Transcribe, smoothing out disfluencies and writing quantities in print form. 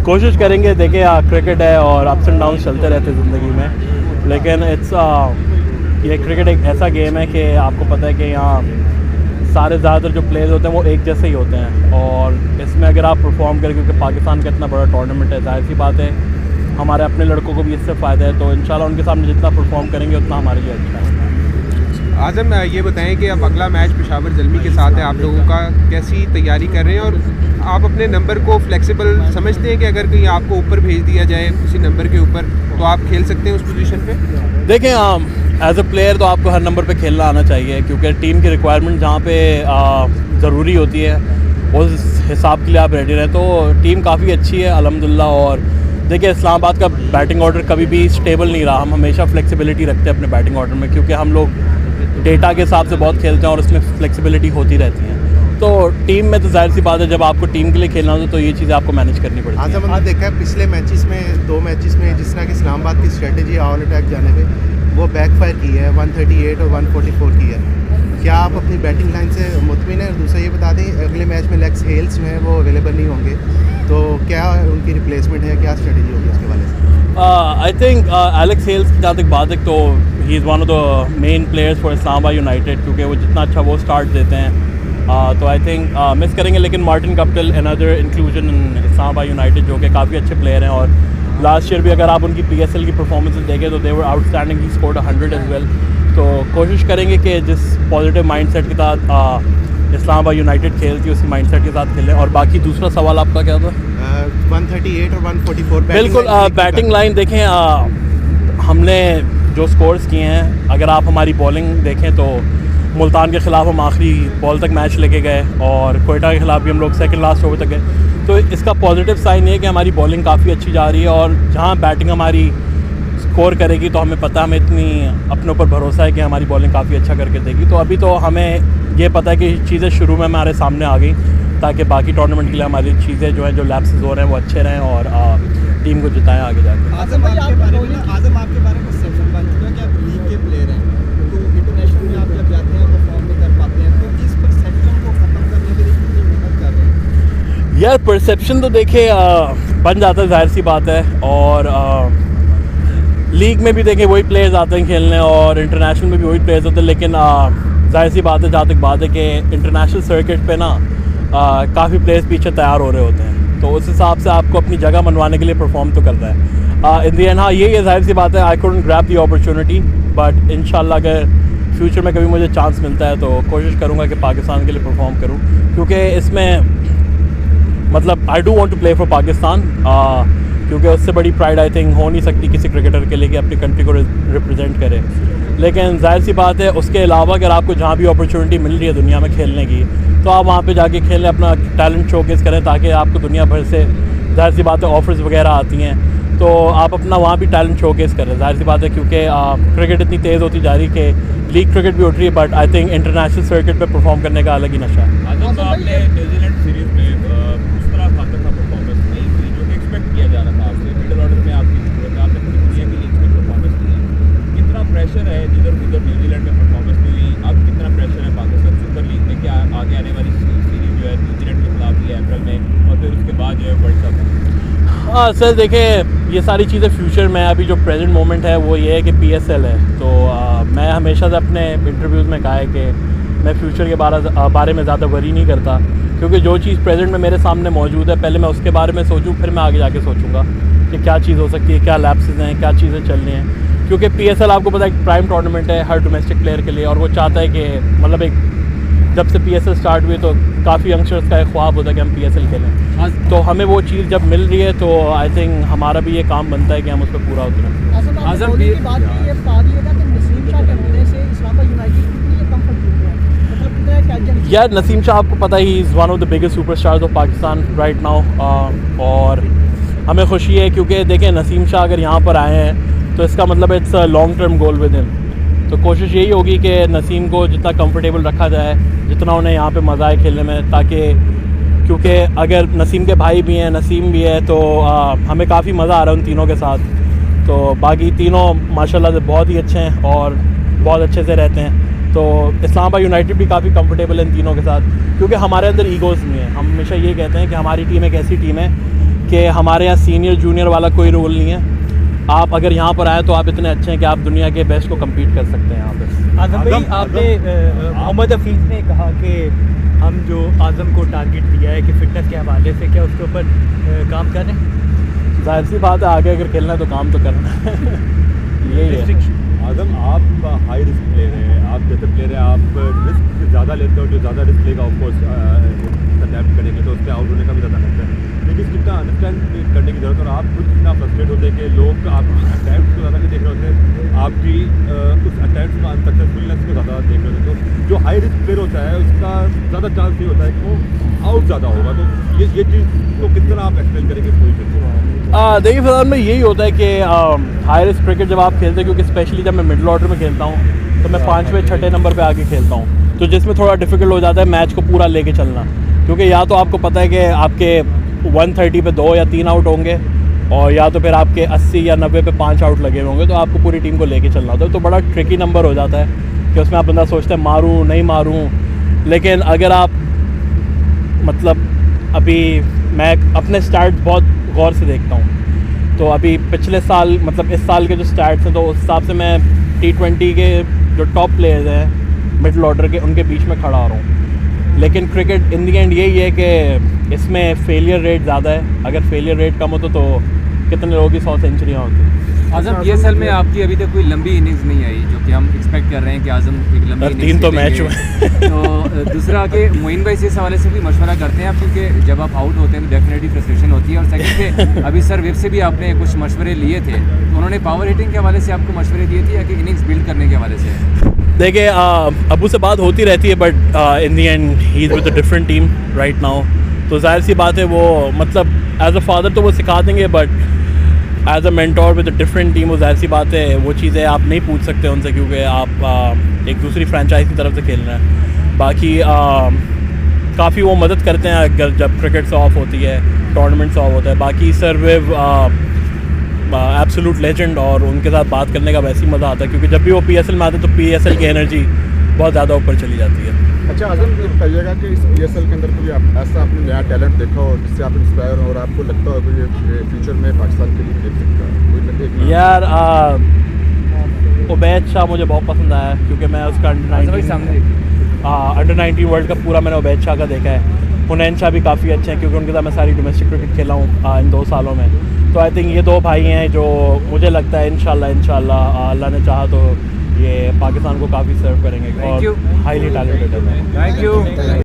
कोशिश करेंगे। देखिए क्रिकेट है और अप्स एंड डाउन चलते रहते ज़िंदगी में, लेकिन ये क्रिकेट एक ऐसा गेम है कि आपको पता है कि यहाँ सारे ज़्यादातर जो प्लेयर्स होते हैं वो एक जैसे ही होते हैं, और इसमें अगर आप परफॉर्म करें, क्योंकि पाकिस्तान का इतना बड़ा टूर्नामेंट है, जाहिर सी बात है हमारे अपने लड़कों को भी इससे फ़ायदा है, तो इंशाल्लाह उनके सामने जितना परफॉर्म करेंगे उतना हमारे लिए अच्छा है। आज़म, ये बताएं कि अब अगला मैच पेशावर ज़ल्मी के साथ है, आप लोगों का कैसी तैयारी कर रहे हैं, और आप अपने नंबर को फ्लेक्सिबल समझते हैं कि अगर कहीं आपको ऊपर भेज दिया जाए किसी नंबर के ऊपर तो आप खेल सकते हैं उस पोजीशन पे? देखें, एज अ प्लेयर तो आपको हर नंबर पे खेलना आना चाहिए, क्योंकि टीम की रिक्वायरमेंट जहाँ पे ज़रूरी होती है उस हिसाब के लिए आप रेडी रहें। तो टीम काफ़ी अच्छी है अल्हम्दुलिल्लाह। और देखिए, इस्लामाबाद का बैटिंग ऑर्डर कभी भी स्टेबल नहीं रहा, हम हमेशा फ्लेक्सिबिलिटी रखते हैं अपने बैटिंग ऑर्डर में, क्योंकि हम लोग डेटा के हिसाब से बहुत खेलते हैं और उसमें फ्लेक्सिबिलिटी होती रहती है। तो टीम में तो जाहिर सी बात है, जब आपको टीम के लिए खेलना हो तो ये चीज़ें आपको मैनेज करनी पड़ती है। आज हमने देखा है पिछले मैचेस में, 2 मैचेस में जिस तरह की इस्लामाबाद की स्ट्रेटजी ऑल अटैक जाने पे वो बैकफायर की है, 138 और 144 की है। क्या आप अपनी बैटिंग लाइन से मुतमिन हैं? और दूसरा ये बता दें, अगले मैच में लेग्स हेल्स जो हैं वो अवेलेबल नहीं होंगे, तो क्या उनकी रिप्लेसमेंट है, क्या स्ट्रेटजी होगी उसके वाले से? आई थिंक एलेक्स हेल्स की जहाँ तक बात है तो he is one of the main players for Islamabad United, क्योंकि वो जितना अच्छा वो स्टार्ट देते हैं तो आई थिंक मिस करेंगे। लेकिन Martin Guptill another inclusion in Islamabad United, जो कि काफ़ी अच्छे प्लेयर हैं, और लास्ट ईयर भी अगर आप उनकी PSL की परफॉर्मेंसेस देखें तो they were outstanding, he scored 100 as well. तो कोशिश करेंगे कि जिस पॉजिटिव माइंडसेट के साथ इस्लामाबाद यूनाइटेड खेलती है उसी माइंडसेट के साथ खेलें। और बाकी दूसरा सवाल आपका क्या था? 138 और 144 बिल्कुल, बैटिंग लाइन देखें, हमने जो स्कोर्स किए हैं, अगर आप हमारी बॉलिंग देखें तो मुल्तान के ख़िलाफ़ हम आखिरी बॉल तक मैच लेके गए, और कोयटा के ख़िलाफ़ भी हम लोग सेकंड लास्ट ओवर तक गए। तो इसका पॉजिटिव साइन ये है कि हमारी बॉलिंग काफ़ी अच्छी जा रही है, और जहाँ बैटिंग हमारी स्कोर करेगी तो हमें पता, हमें इतनी अपने ऊपर भरोसा है कि हमारी बॉलिंग काफ़ी अच्छा करके देगी। तो अभी तो हमें ये पता है कि चीज़ें शुरू में हमारे सामने आ गई, ताकि बाकी टूर्नामेंट के लिए हमारी चीज़ें जो हैं, जो लैप्सेस हो रहे हैं वो अच्छे रहें और टीम को जिताएं आगे जाकर। आज़म आपके बारे में परसेप्शन बन चुका है कि आप लीग के प्लेयर हैं, तो इंटरनेशनल में आप जब जाते हैं परफॉर्म नहीं कर पाते हैं, तो इस परसेप्शन को ख़त्म करने के लिए कितनी मेहनत कर रहे हैं? यार, परसेप्शन तो देखिए बन जाता है, जाहिर सी बात है। और लीग में भी देखें वही प्लेयर्स आते हैं खेलने, और इंटरनेशनल में भी वही प्लेयर्स होते हैं, लेकिन जाहिर सी बात है, जहाँ तक बात है कि इंटरनेशनल सर्किट पे ना काफ़ी प्लेयर्स पीछे तैयार हो रहे होते हैं, तो उस हिसाब से आपको अपनी जगह मनवाने के लिए परफॉर्म तो करता है इन दी एंड। हाँ, ये जाहिर सी बात है, I couldn't grab the opportunity, but इंशाल्लाह अगर फ्यूचर में कभी मुझे चांस मिलता है तो कोशिश करूँगा कि पाकिस्तान के लिए परफॉर्म करूँ, क्योंकि इसमें मतलब I do want to play for Pakistan, क्योंकि उससे बड़ी प्राइड आई थिंक हो नहीं सकती किसी क्रिकेटर के लिए कि अपनी कंट्री को रिप्रेजेंट करे। लेकिन जाहिर सी बात है, उसके अलावा अगर आपको जहाँ भी अपॉर्चुनिटी मिल रही है दुनिया में खेलने की, तो आप वहाँ पे जाके खेलें, अपना टैलेंट शोकेस करें, ताकि आपको दुनिया भर से जाहिर सी बात है ऑफर्स वगैरह आती हैं, तो आप अपना वहाँ भी टैलेंट शोकेस करें। जाहिर सी बात है, क्योंकि क्रिकेट इतनी तेज़ होती जा रही है कि लीग क्रिकेट भी उठ रही है, but I think international circuit पर परफॉर्म करने का अलग ही नशा है। आपने न्यूजीलैंड सीरीज़ में उस तरह खातर परफॉर्मेंस नहीं हुई जो कि एक्सपेक्ट किया जा रहा था आपसे, मिडिल ऑर्डर में आपकी जरूरत है, आपने पूरी दुनिया की लीग में परफॉर्मेंस दी है, कितना प्रेशर है जिधर उधर न्यूजीलैंड में परफॉर्मेंस नहीं हुई, अब कितना प्रेशर है पाकिस्तान सुपर लीग में, क्या आगे आने वाली सीरीज़ जो है न्यूजीलैंड के खिलाफ ही है अप्रैल में, और फिर उसके बाद जो है वर्ल्ड कप है? हाँ सर, देखें ये सारी चीज़ें फ्यूचर में, अभी जो प्रेजेंट मोमेंट है वो ये है कि PSL है, तो मैं हमेशा से अपने इंटरव्यूज़ में कहा है कि मैं फ्यूचर के बारे में ज़्यादा वरी नहीं करता, क्योंकि जो चीज़ प्रेजेंट में मेरे सामने मौजूद है पहले मैं उसके बारे में सोचूं, फिर मैं आगे जाके सोचूंगा कि क्या चीज़ हो सकती है, क्या लैप्सेस हैं, क्या चीज़ें चल रही हैं। क्योंकि PSL आपको पता है एक प्राइम टूर्नामेंट है हर डोमेस्टिक प्लेयर के लिए, और वो चाहता है कि मतलब एक जब से PSL स्टार्ट हुई तो काफ़ी यंगस्टर्स का एक ख्वाब होता है कि हम PSL खेलें, तो हमें वो चीज़ जब मिल रही है तो आई थिंक हमारा भी ये काम बनता है कि हम उस पर पूरा उतरें। आज़म की बात ये बता दिएगा कि नसीम शाह के होने से इस्लामाबाद यूनाइटेड की ये कम्फर्ट जोन है, मतलब कितना क्या यार, नसीम शाह आपको पता he is one of the biggest superstars of Pakistan right now, और हमें खुशी है क्योंकि देखें नसीम शाह अगर यहाँ पर आए हैं तो इसका मतलब it's a long term goal with him. तो कोशिश यही होगी कि नसीम को जितना कंफर्टेबल रखा जाए, जितना उन्हें यहाँ पे मज़ा आए खेलने में, ताकि क्योंकि अगर नसीम के भाई भी हैं, नसीम भी है, तो हमें काफ़ी मज़ा आ रहा है उन तीनों के साथ। तो बाकी तीनों माशाल्लाह से बहुत ही अच्छे हैं और बहुत अच्छे से रहते हैं। तो इस्लामाबाद यूनाइटेड भी काफ़ी कंफर्टेबल है इन तीनों के साथ, क्योंकि हमारे अंदर ईगोज़ नहीं है। हम हमेशा ये कहते हैं कि हमारी टीम एक ऐसी टीम है कि हमारे यहाँ सीनियर जूनियर वाला कोई रोल नहीं है। आप अगर यहाँ पर आए तो आप इतने अच्छे हैं कि आप दुनिया के बेस्ट को कम्पीट कर सकते हैं यहाँ पर। आज़म भाई, आपने मोहम्मद हफीज़ ने कहा कि हम जो आज़म को टारगेट दिया है कि फिटनेस के हवाले से, क्या उसके ऊपर काम कर रहे हैं? जाहिर सी बात है, आगे अगर खेलना है तो काम तो करना है। यही है। आज़म, आप हाई रिस्क प्लेयर हैं, आप जैसे प्लेयर हैं, आप रिस्क ज़्यादा लेते हो, जो ज़्यादा रिस्क लेगा ऑफकोर्स अटैम्प्ट करेंगे तो उस पर आउट होने का भी ज़्यादा लगता है, लेकिन कितना अंडरस्टैंड करने की ज़रूरत है। और आप खुद इतना फ्रस्ट्रेट होते हैं कि लोग आपकी अटैम्प्ट को ज़्यादा नहीं देख रहे होते, आपकी उस अटैम्प्ट का अनसक्सेसफुलनेस को ज़्यादा देख रहे होते। तो जो हाई रिस्क प्लेयर होता है उसका ज़्यादा चांस नहीं होता है कि वो आउट ज़्यादा होगा। तो ये चीज़ को किस तरह आप एक्सप्लेन करेंगे इस पोजीशन को? देखिए फिलहाल में यही होता है कि हाई रिस्क क्रिकेट जब आप खेलते हैं, क्योंकि स्पेशली जब मैं मिडिल ऑर्डर में खेलता हूँ तो मैं 5वें 6ठे नंबर पे आके खेलता हूँ, तो जिसमें थोड़ा डिफिकल्ट हो जाता है मैच को पूरा लेके चलना, क्योंकि या तो आपको पता है कि आपके 130 पे 2 या 3 आउट होंगे, और या तो फिर आपके 80 या 90 पे 5 आउट लगे होंगे, तो आपको पूरी टीम को लेके चलना होता है। तो बड़ा ट्रिकी नंबर हो जाता है कि उसमें आप बंदा सोचता है मारूँ नहीं मारूँ। लेकिन अगर आप मतलब अभी मैं अपने स्टार्ट बहुत गौर से देखता हूँ, तो अभी पिछले साल मतलब इस साल के जो स्टार्ट्स हैं तो उस हिसाब से मैं T20 के जो टॉप प्लेयर्स हैं मिडिल ऑर्डर के, उनके बीच में खड़ा हो रहा हूँ। लेकिन क्रिकेट इन दी एंड यही है कि इसमें फेलियर रेट ज़्यादा है। अगर फेलियर रेट कम होता तो कितने लोगों की 100 सेंचुरियाँ होती। आज़म, PSL में आपकी अभी तक कोई लंबी इनिंग्स नहीं आई, जो कि हम एक्सपेक्ट कर रहे हैं कि आज़म एक लंबी इनिंग्स 3 तो मैच हुए। तो दूसरा कि मोइन भाई से इस हवाले से भी मशवरा करते हैं आप, क्योंकि जब आप आउट होते हैं तो डेफिनेटली फ्रस्ट्रेशन होती है। और सेकंड पे अभी सर वेब से भी आपने कुछ मशवरे लिए थे, तो उन्होंने पावर हिटिंग के हवाले से आपको मशवरे दिए थे या कि इनिंग्स बिल्ड करने के हवाले से? देखिए अबू से बात होती रहती है, but in the and he is with a different team right now. तो जाहिर सी बात है वो मतलब एज अ फादर तो वो सिखा देंगे, but as a mentor with a different team वो जाहिर सी बात है वो चीज़ें आप नहीं पूछ सकते उनसे, क्योंकि आप एक दूसरी फ्रेंचाइज की तरफ से खेल रहे हैं। बाकी काफ़ी वो मदद करते हैं अगर जब क्रिकेट से ऑफ होती है, टूर्नामेंट से ऑफ होता है। बाकी सर्विव एब्सोल्यूट लेजेंड, और उनके साथ बात करने का वैसे ही मज़ा आता है, क्योंकि जब भी वो PSL में आते हैं तो PSL की एनर्जी बहुत ज़्यादा ऊपर चली जाती है। अच्छा आज़म, ये बताइएगा कि इस PSL के अंदर कोई ऐसा आपने नया टैलेंट देखा हो जिससे आप इंस्पायर हो और आपको लगता हो कि ये फ्यूचर में पाकिस्तान के लिए खेल सकता है? कोई यार उबैद शाह मुझे बहुत पसंद आया, क्योंकि मैं उसका अंडर 19 वर्ल्ड कप पूरा मैंने उबैद शाह का देखा है। हुनैन शाह भी काफ़ी अच्छे हैं, क्योंकि उनके साथ मैं सारी डोमेस्टिक क्रिकेट खेला हूँ इन 2 सालों में। तो आई थिंक ये 2 भाई हैं जो मुझे लगता है इंशाल्लाह अल्लाह ने चाहा तो ये पाकिस्तान को काफ़ी सर्व करेंगे और हाईली टैलेंटेड है। Thank you.